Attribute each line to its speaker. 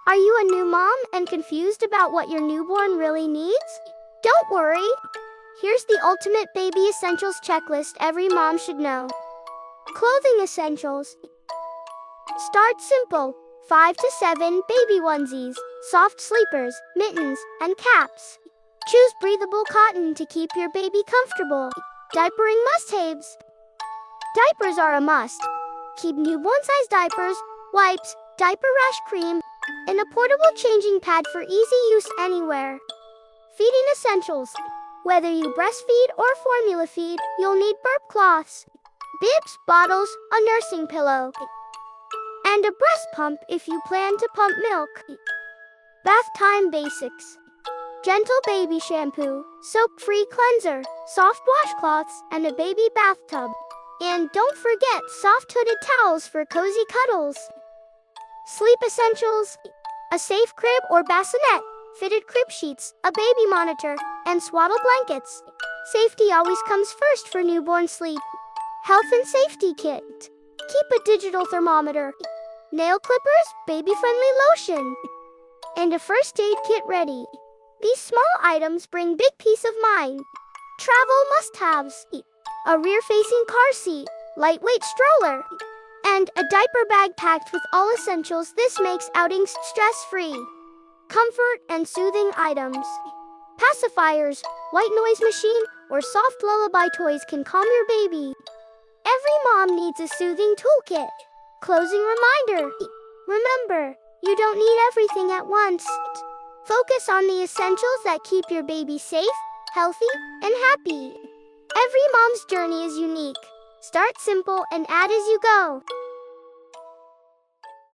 Speaker 1: Are you a new mom and confused about what your newborn really needs? Don't worry. Here's the ultimate baby essentials checklist every mom should know. Clothing essentials. Start simple. 5 to 7 baby onesies, soft sleepers, mittens, and caps. Choose breathable cotton to keep your baby comfortable. Diapering must-haves. Diapers are a must. Keep newborn-sized diapers, wipes, diaper rash cream, and a portable changing pad for easy use anywhere. Feeding essentials. Whether you breastfeed or formula feed, you'll need burp cloths, bibs, bottles, a nursing pillow, and a breast pump if you plan to pump milk. Bath time basics. Gentle baby shampoo, soap-free cleanser, soft washcloths, and a baby bathtub. And don't forget soft hooded towels for cozy cuddles. Sleep essentials. A safe crib or bassinet, fitted crib sheets, a baby monitor, and swaddle blankets. Safety always comes first for newborn sleep. Health and safety kit. Keep a digital thermometer, nail clippers, baby-friendly lotion, and a first aid kit ready. These small items bring big peace of mind. Travel must-haves. A rear-facing car seat, lightweight stroller, and a diaper bag packed with all essentials. This makes outings stress-free. Comfort and soothing items. Pacifiers, white noise machine, or soft lullaby toys can calm your baby. Every mom needs a soothing toolkit. Closing reminder. Remember, you don't need everything at once. Focus on the essentials that keep your baby safe, healthy, and happy. Every mom's journey is unique. Start simple and add as you go.